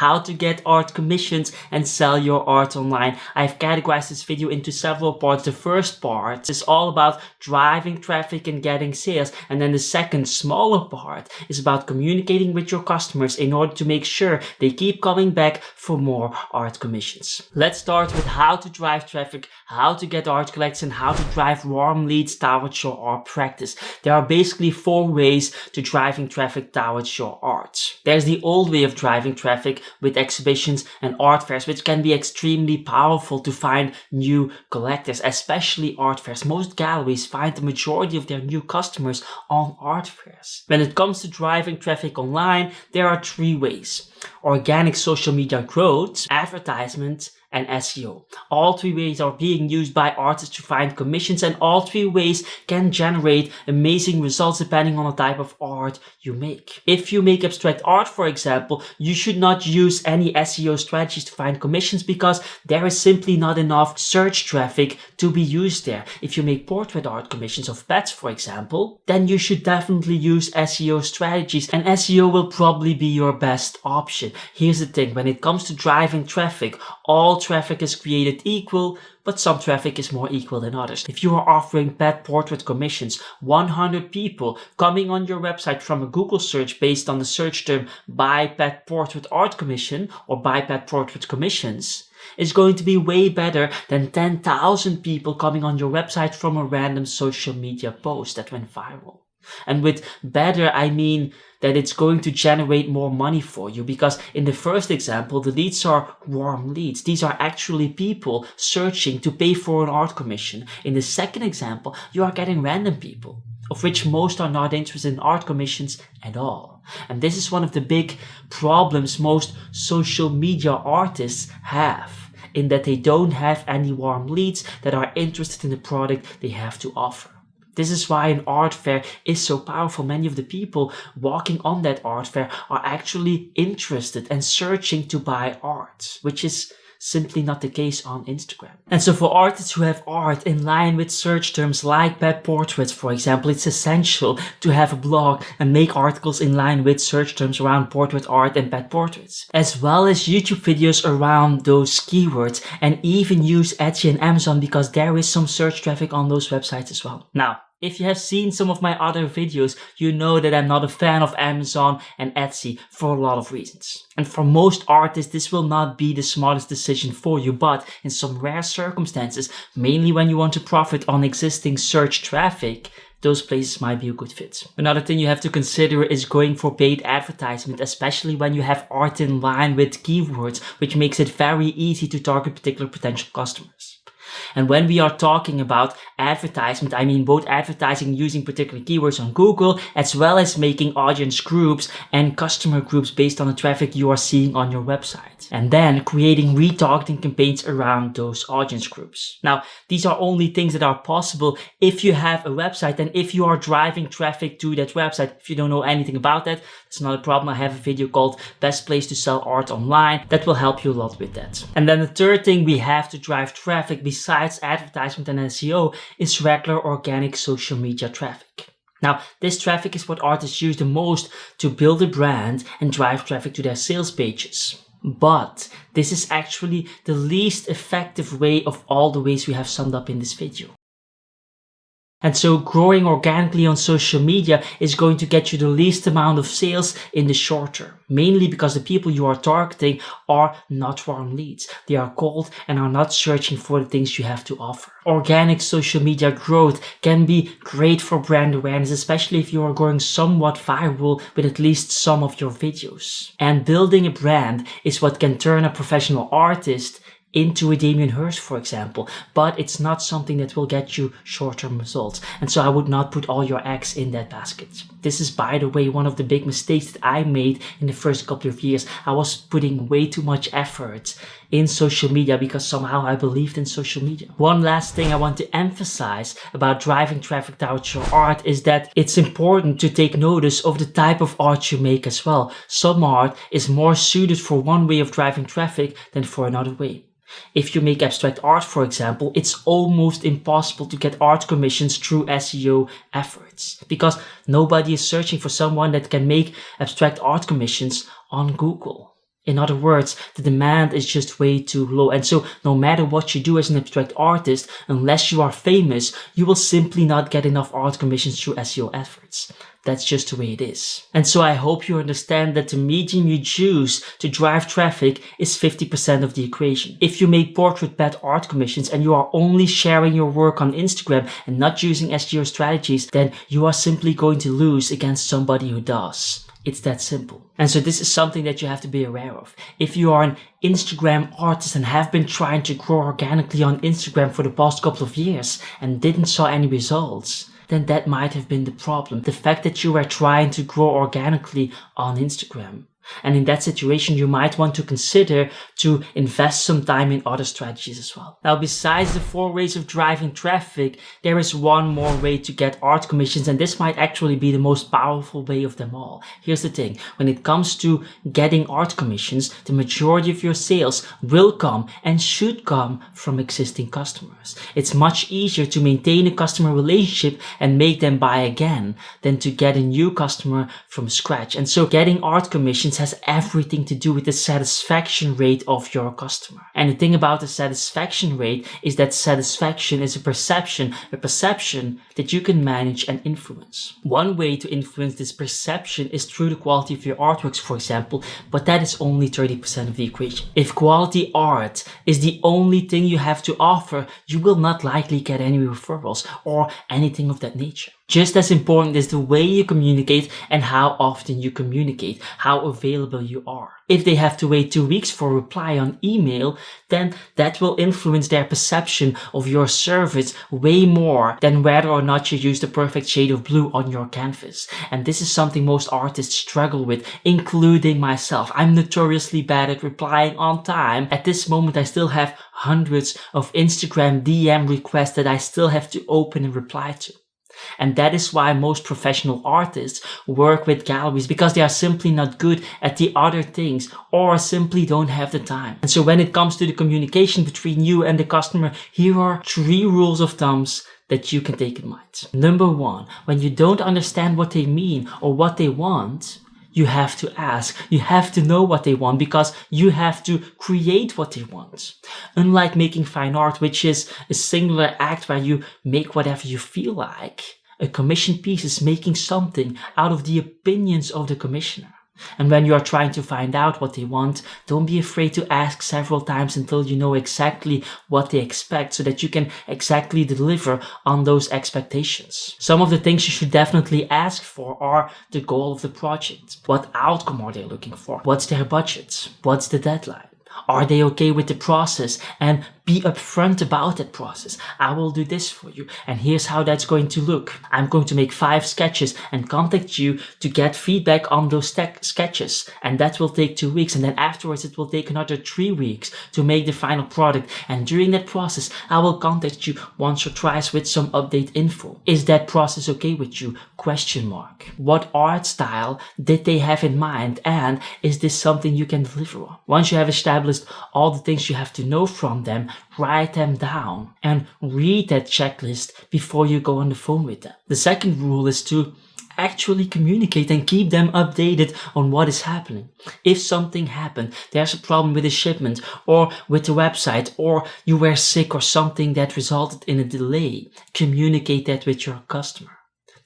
how to get art commissions and sell your art online. I've categorized this video into several parts. The first part is all about driving traffic and getting sales. And then the second, smaller part is about communicating with your customers in order to make sure they keep coming back for more art commissions. Let's start with how to drive traffic, how to get art collects, and how to drive warm leads towards your art practice. There are basically 4 ways to driving traffic towards your art. There's the old way of driving traffic with exhibitions and art fairs, which can be extremely powerful to find new collectors, especially art fairs. Most galleries find the majority of their new customers on art fairs. When it comes to driving traffic online, there are 3 ways: organic social media growth, advertisement, and SEO. All 3 ways are being used by artists to find commissions, and all 3 ways can generate amazing results depending on the type of art you make. If you make abstract art, for example, you should not use any SEO strategies to find commissions because there is simply not enough search traffic to be used there. If you make portrait art commissions of pets, for example, then you should definitely use SEO strategies, and SEO will probably be your best option. Here's the thing, when it comes to driving traffic, all traffic is created equal, but some traffic is more equal than others. If you are offering pet portrait commissions, 100 people coming on your website from a Google search based on the search term buy pet portrait art commission or buy pet portrait commissions is going to be way better than 10,000 people coming on your website from a random social media post that went viral. And with better, I mean that it's going to generate more money for you, because in the first example, the leads are warm leads. These are actually people searching to pay for an art commission. In the second example, you are getting random people, of which most are not interested in art commissions at all. And this is one of the big problems most social media artists have, in that they don't have any warm leads that are interested in the product they have to offer. This is why an art fair is so powerful. Many of the people walking on that art fair are actually interested and searching to buy art, which is simply not the case on Instagram. And so for artists who have art in line with search terms like pet portraits, for example, it's essential to have a blog and make articles in line with search terms around portrait art and pet portraits, as well as YouTube videos around those keywords, and even use Etsy and Amazon because there is some search traffic on those websites as well. Now, if you have seen some of my other videos, you know that I'm not a fan of Amazon and Etsy for a lot of reasons. And for most artists, this will not be the smartest decision for you, but in some rare circumstances, mainly when you want to profit on existing search traffic, those places might be a good fit. Another thing you have to consider is going for paid advertisement, especially when you have art in line with keywords, which makes it very easy to target particular potential customers. And when we are talking about advertisement, I mean both advertising using particular keywords on Google, as well as making audience groups and customer groups based on the traffic you are seeing on your website. And then creating retargeting campaigns around those audience groups. Now, these are only things that are possible if you have a website and if you are driving traffic to that website. If you don't know anything about that, it's not a problem. I have a video called Best Place to Sell Art Online that will help you a lot with that. And then the third thing we have to drive traffic besides advertisement and SEO is regular organic social media traffic. Now, this traffic is what artists use the most to build a brand and drive traffic to their sales pages. But this is actually the least effective way of all the ways we have summed up in this video. And so growing organically on social media is going to get you the least amount of sales in the short term, mainly because the people you are targeting are not warm leads. They are cold and are not searching for the things you have to offer. Organic social media growth can be great for brand awareness, especially if you are going somewhat viral with at least some of your videos. And building a brand is what can turn a professional artist into a Damien Hirst, for example, but it's not something that will get you short-term results. And so I would not put all your eggs in that basket. This is, by the way, one of the big mistakes that I made in the first couple of years. I was putting way too much effort in social media because somehow I believed in social media. One last thing I want to emphasize about driving traffic towards your art is that it's important to take notice of the type of art you make as well. Some art is more suited for one way of driving traffic than for another way. If you make abstract art, for example, it's almost impossible to get art commissions through SEO efforts because nobody is searching for someone that can make abstract art commissions on Google. In other words, the demand is just way too low. And so no matter what you do as an abstract artist, unless you are famous, you will simply not get enough art commissions through SEO efforts. That's just the way it is. And so I hope you understand that the medium you choose to drive traffic is 50% of the equation. If you make portrait-led art commissions and you are only sharing your work on Instagram and not using SEO strategies, then you are simply going to lose against somebody who does. It's that simple. And so this is something that you have to be aware of. If you are an Instagram artist and have been trying to grow organically on Instagram for the past couple of years and didn't saw any results, then that might have been the problem. The fact that you were trying to grow organically on Instagram. And in that situation, you might want to consider to invest some time in other strategies as well. Now, besides the 4 ways of driving traffic, there is one more way to get art commissions, and this might actually be the most powerful way of them all. Here's the thing. When it comes to getting art commissions, the majority of your sales will come and should come from existing customers. It's much easier to maintain a customer relationship and make them buy again than to get a new customer from scratch. And so getting art commissions has everything to do with the satisfaction rate of your customer. And the thing about the satisfaction rate is that satisfaction is a perception that you can manage and influence. One way to influence this perception is through the quality of your artworks, for example, but that is only 30% of the equation. If quality art is the only thing you have to offer, you will not likely get any referrals or anything of that nature. Just as important is the way you communicate and how often you communicate, how available you are. If they have to wait 2 weeks for a reply on email, then that will influence their perception of your service way more than whether or not you use the perfect shade of blue on your canvas. And this is something most artists struggle with, including myself. I'm notoriously bad at replying on time. At this moment, I still have hundreds of Instagram DM requests that I still have to open and reply to. And that is why most professional artists work with galleries, because they are simply not good at the other things or simply don't have the time. And so when it comes to the communication between you and the customer, here are 3 rules of thumbs that you can take in mind. Number 1, when you don't understand what they mean or what they want, you have to ask. You have to know what they want because you have to create what they want. Unlike making fine art, which is a singular act where you make whatever you feel like, a commissioned piece is making something out of the opinions of the commissioner. And when you are trying to find out what they want, don't be afraid to ask several times until you know exactly what they expect so that you can exactly deliver on those expectations. Some of the things you should definitely ask for are the goal of the project. What outcome are they looking for? What's their budget? What's the deadline? Are they okay with the process? And be upfront about that process. I will do this for you, and here's how that's going to look. I'm going to make 5 sketches and contact you to get feedback on those sketches, and that will take 2 weeks, and then afterwards it will take another 3 weeks to make the final product. And during that process, I will contact you once or twice with some update info. Is that process okay with you? Question mark. What art style did they have in mind, and is this something you can deliver on? Once you have established all the things you have to know from them, write them down and read that checklist before you go on the phone with them. The second rule is to actually communicate and keep them updated on what is happening. If something happened, there's a problem with a shipment or with the website, or you were sick or something that resulted in a delay, communicate that with your customer.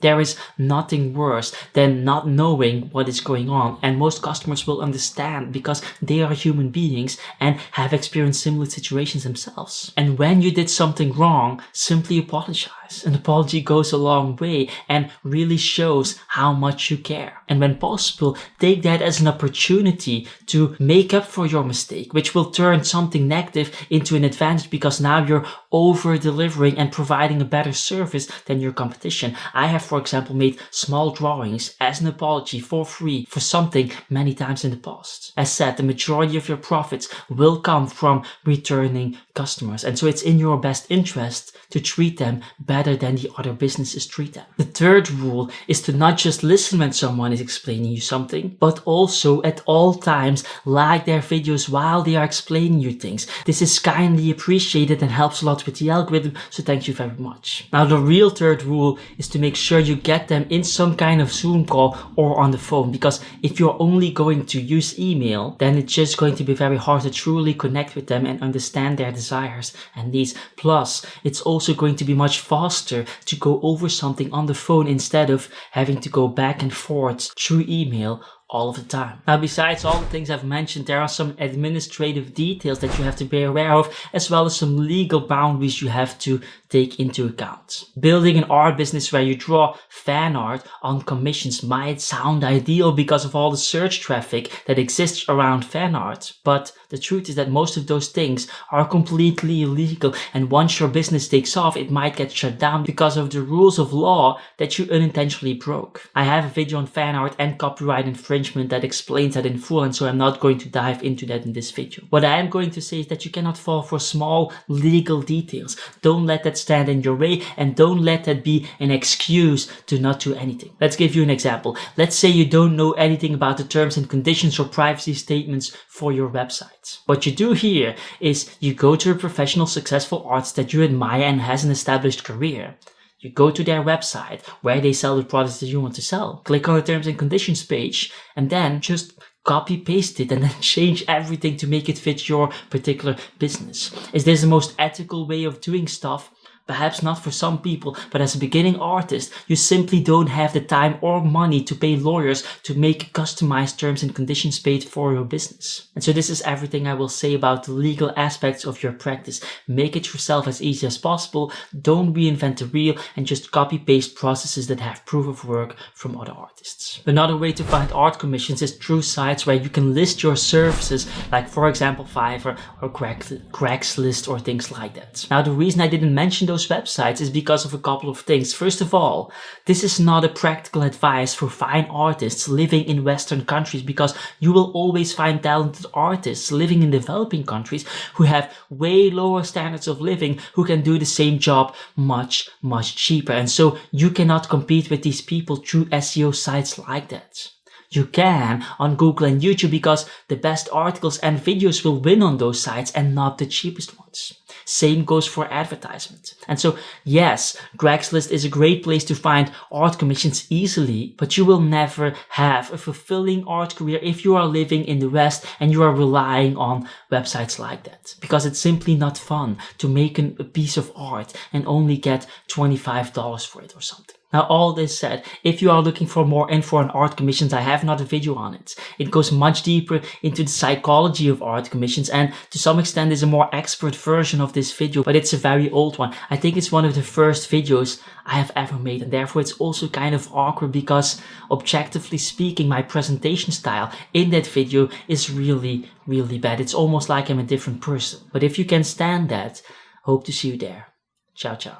There is nothing worse than not knowing what is going on, and most customers will understand because they are human beings and have experienced similar situations themselves. And when you did something wrong, simply apologize. An apology goes a long way and really shows how much you care. And when possible, take that as an opportunity to make up for your mistake, which will turn something negative into an advantage because now you're over-delivering and providing a better service than your competition. I have, for example, made small drawings as an apology for free for something many times in the past. As said, the majority of your profits will come from returning customers. And so it's in your best interest to treat them better better than the other businesses treat them. The third rule is to not just listen when someone is explaining you something, but also at all times like their videos while they are explaining you things. This is kindly appreciated and helps a lot with the algorithm, so thank you very much. Now the real third rule is to make sure you get them in some kind of Zoom call or on the phone, because if you're only going to use email, then it's just going to be very hard to truly connect with them and understand their desires and needs. Plus, it's also going to be much faster to go over something on the phone instead of having to go back and forth through email all of the time. Now, besides all the things I've mentioned, there are some administrative details that you have to be aware of, as well as some legal boundaries you have to take into account. Building an art business where you draw fan art on commissions might sound ideal because of all the search traffic that exists around fan art, but the truth is that most of those things are completely illegal, and once your business takes off, it might get shut down because of the rules of law that you unintentionally broke. I have a video on fan art and copyright infringement that explains that in full, and so I'm not going to dive into that in this video. What I am going to say is that you cannot fall for small legal details. Don't let that stand in your way, and don't let that be an excuse to not do anything. Let's give you an example. Let's say you don't know anything about the terms and conditions or privacy statements for your website. What you do here is you go to a professional, successful artist that you admire and has an established career. You go to their website where they sell the products that you want to sell. Click on the terms and conditions page and then just copy paste it and then change everything to make it fit your particular business. Is this the most ethical way of doing stuff? Perhaps not for some people, but as a beginning artist, you simply don't have the time or money to pay lawyers to make customized terms and conditions page for your business. And so this is everything I will say about the legal aspects of your practice. Make it yourself as easy as possible. Don't reinvent the wheel and just copy paste processes that have proof of work from other artists. Another way to find art commissions is through sites where you can list your services, like for example Fiverr or Craigslist or things like that. Now the reason I didn't mention those websites is because of a couple of things. First of all, this is not a practical advice for fine artists living in Western countries, because you will always find talented artists living in developing countries who have way lower standards of living, who can do the same job much cheaper. And so you cannot compete with these people through SEO sites like that. You can on Google and YouTube, because the best articles and videos will win on those sites and not the cheapest ones. Same goes for advertisement. And so, yes, Craigslist is a great place to find art commissions easily, but you will never have a fulfilling art career if you are living in the West and you are relying on websites like that. Because it's simply not fun to make a piece of art and only get $25 for it or something. Now, all this said, if you are looking for more info on art commissions, I have another video on it. It goes much deeper into the psychology of art commissions, and to some extent is a more expert version of this video, but it's a very old one. I think it's one of the first videos I have ever made, and therefore it's also kind of awkward because, objectively speaking, my presentation style in that video is really bad. It's almost like I'm a different person. But if you can stand that, hope to see you there. Ciao, ciao.